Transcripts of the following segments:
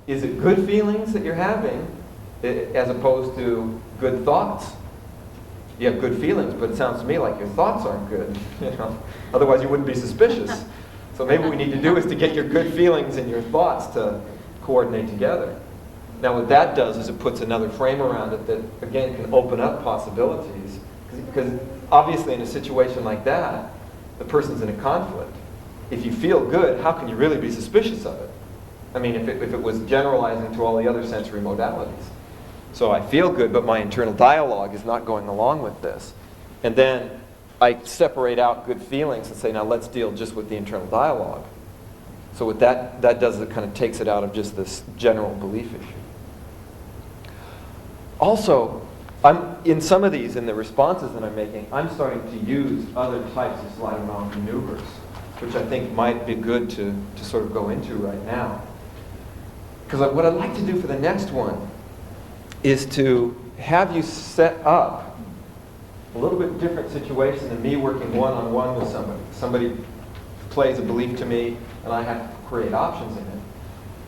is it good feelings that you're having as opposed to good thoughts? You have good feelings, but it sounds to me like your thoughts aren't good. Otherwise you wouldn't be suspicious. So maybe what we need to do is to get your good feelings and your thoughts to coordinate together. Now what that does is it puts another frame around it that, again, can open up possibilities. Because obviously in a situation like that, the person's in a conflict. If you feel good, how can you really be suspicious of it? I mean, if it was generalizing to all the other sensory modalities. So I feel good, but my internal dialogue is not going along with this. And then I separate out good feelings and say, now let's deal just with the internal dialogue. So what that does is it kind of takes it out of just this general belief issue. Also, in some of these, in the responses that I'm making, I'm starting to use other types of sleight of mouth maneuvers, which I think might be good to sort of go into right now. Because what I'd like to do for the next one is to have you set up a little bit different situation than me working one-on-one with somebody. Somebody plays a belief to me, and I have to create options in it.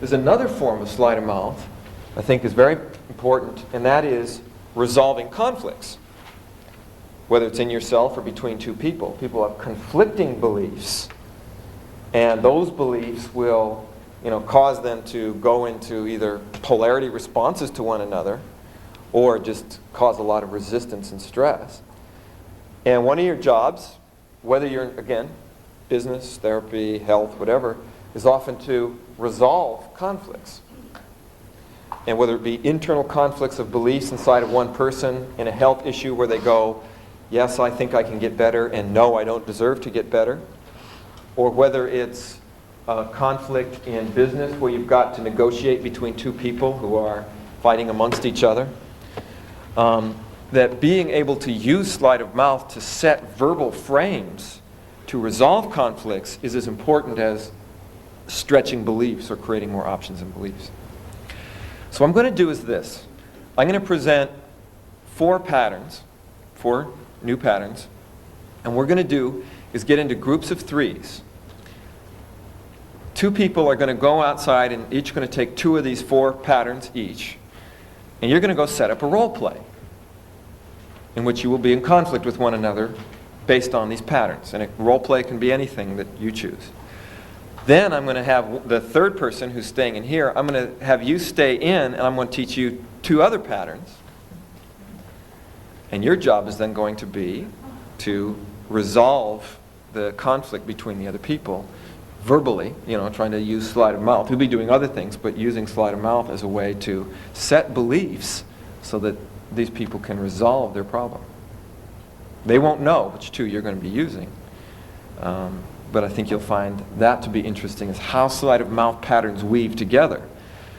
There's another form of sleight of mouth I think is very important, and that is resolving conflicts, whether it's in yourself or between two people. People have conflicting beliefs, and those beliefs will cause them to go into either polarity responses to one another or just cause a lot of resistance and stress. And one of your jobs, whether you're, again, business, therapy, health, whatever, is often to resolve conflicts. And whether it be internal conflicts of beliefs inside of one person in a health issue where they go, yes, I think I can get better, and no, I don't deserve to get better. Or whether it's a conflict in business where you've got to negotiate between two people who are fighting amongst each other. That being able to use sleight of mouth to set verbal frames to resolve conflicts is as important as stretching beliefs or creating more options in beliefs. So what I'm going to do is this. I'm going to present 4 new patterns, and what we're going to do is get into groups of 3s. 2 people are going to go outside and each going to take 2 of these 4 patterns each, and you're going to go set up a role play in which you will be in conflict with one another based on these patterns. And a role play can be anything that you choose. Then I'm going to have the third person who's staying in here, I'm going to have you stay in, and I'm going to teach you 2 other patterns. And your job is then going to be to resolve the conflict between the other people verbally, trying to use sleight of mouth. We'll be doing other things, but using sleight of mouth as a way to set beliefs so that these people can resolve their problem. They won't know which 2 you're going to be using. But I think you'll find that to be interesting, is how sleight of mouth patterns weave together.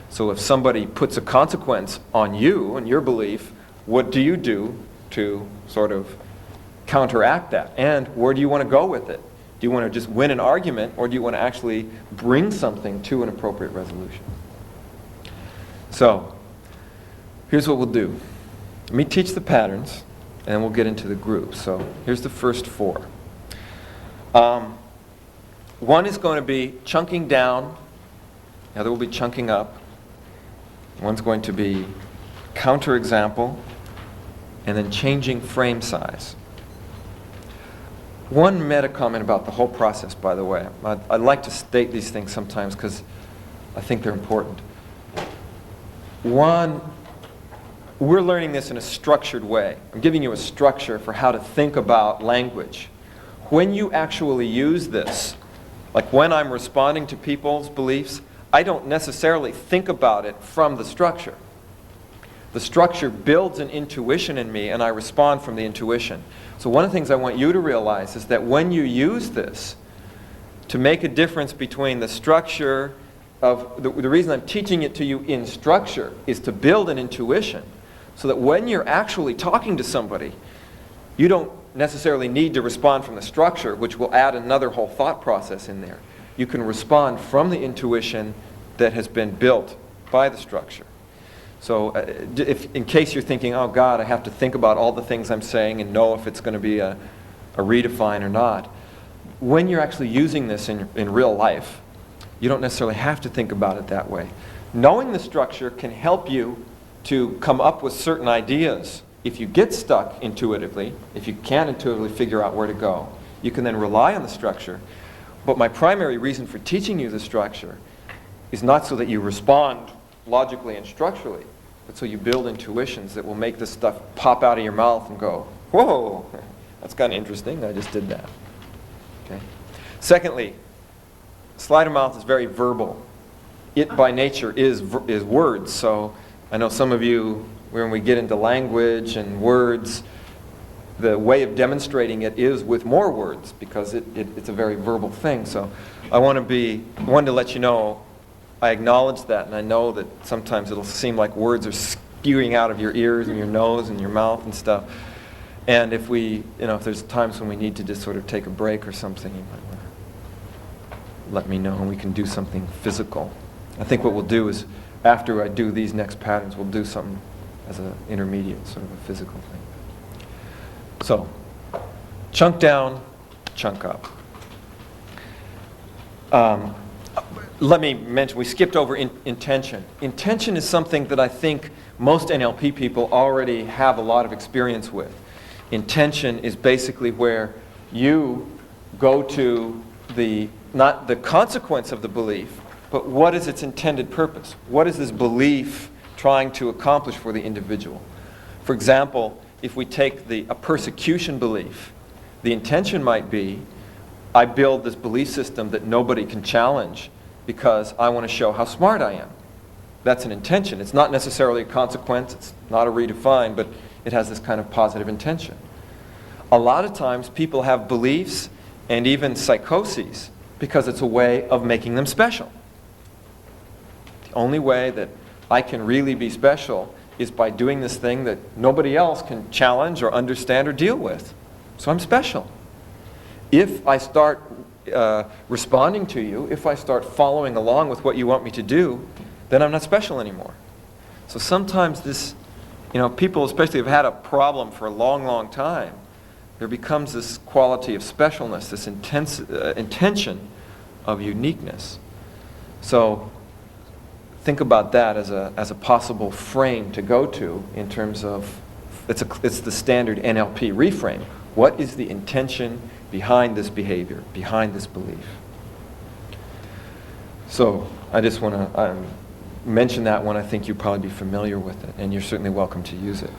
So if somebody puts a consequence on you and your belief, what do you do to sort of counteract that? And where do you want to go with it? Do you want to just win an argument, or do you want to actually bring something to an appropriate resolution? So here's what we'll do. Let me teach the patterns, and then we'll get into the groups. So here's the first 4. One is going to be chunking down, the other will be chunking up. One's going to be counterexample, and then changing frame size. One meta comment about the whole process, by the way. I like to state these things sometimes because I think they're important. One, we're learning this in a structured way. I'm giving you a structure for how to think about language. When you actually use this, like when I'm responding to people's beliefs, I don't necessarily think about it from the structure. The structure builds an intuition in me, and I respond from the intuition. So one of the things I want you to realize is that when you use this to make a difference between the structure of, the reason I'm teaching it to you in structure is to build an intuition, so that when you're actually talking to somebody, you don't necessarily need to respond from the structure, which will add another whole thought process in there. You can respond from the intuition that has been built by the structure. So if, in case you're thinking, oh God, I have to think about all the things I'm saying and know if it's going to be a redefine or not, when you're actually using this in real life, You don't necessarily have to think about it that way. Knowing the structure can help you to come up with certain ideas. If you get stuck intuitively, if you can't intuitively figure out where to go, you can then rely on the structure. But my primary reason for teaching you the structure is not so that you respond logically and structurally, but so you build intuitions that will make this stuff pop out of your mouth and go, whoa, that's kind of interesting, I just did that. Okay. Secondly, sleight of mouth is very verbal. It by nature is words, so I know some of you, when we get into language and words, the way of demonstrating it is with more words because it's a very verbal thing. So I wanted to let you know I acknowledge that, and I know that sometimes it'll seem like words are spewing out of your ears and your nose and your mouth and stuff. And if there's times when we need to just sort of take a break or something, you might want to let me know and we can do something physical. I think what we'll do is, after I do these next patterns, we'll do something as an intermediate, sort of a physical thing. So, chunk down, chunk up. Let me mention, we skipped over intention. Intention is something that I think most NLP people already have a lot of experience with. Intention is basically where you go to not the consequence of the belief, but what is its intended purpose? What is this belief trying to accomplish for the individual? For example, if we take a persecution belief, the intention might be, I build this belief system that nobody can challenge because I want to show how smart I am. That's an intention. It's not necessarily a consequence, it's not a redefine, but it has this kind of positive intention. A lot of times people have beliefs and even psychoses because it's a way of making them special. The only way that I can really be special is by doing this thing that nobody else can challenge or understand or deal with. So I'm special. If I start responding to you, if I start following along with what you want me to do, then I'm not special anymore. So sometimes people especially have had a problem for a long, long time. There becomes this quality of specialness, this intention of uniqueness. So think about that as a possible frame to go to in terms of, it's the standard NLP reframe. What is the intention behind this behavior, behind this belief? So I just want to mention that one. I think you'll probably be familiar with it, and you're certainly welcome to use it.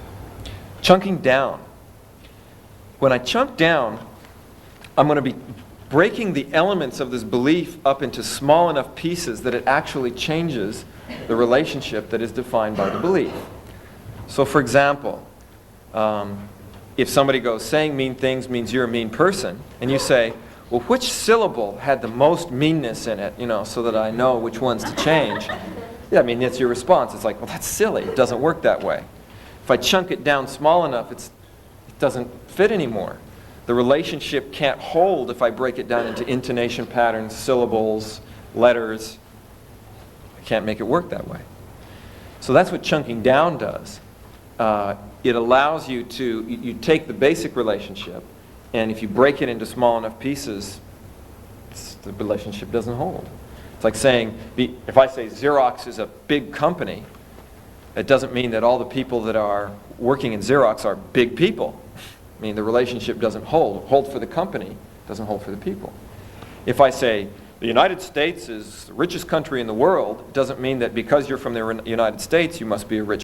Chunking down. When I chunk down, I'm going to be breaking the elements of this belief up into small enough pieces that it actually changes the relationship that is defined by the belief. So for example, if somebody goes, saying mean things means you're a mean person, and you say, well, which syllable had the most meanness in it, so that I know which ones to change? Yeah, I mean, that's your response. It's like, well, that's silly. It doesn't work that way. If I chunk it down small enough, it doesn't fit anymore. The relationship can't hold if I break it down into intonation patterns, syllables, letters. I can't make it work that way. So that's what chunking down does. It allows you you take the basic relationship, and if you break it into small enough pieces, the relationship doesn't hold. It's like saying, if I say Xerox is a big company, it doesn't mean that all the people that are working in Xerox are big people. I mean, the relationship doesn't hold for the company, doesn't hold for the people. If I say, the United States is the richest country in the world, it doesn't mean that because you're from the United States, you must be a rich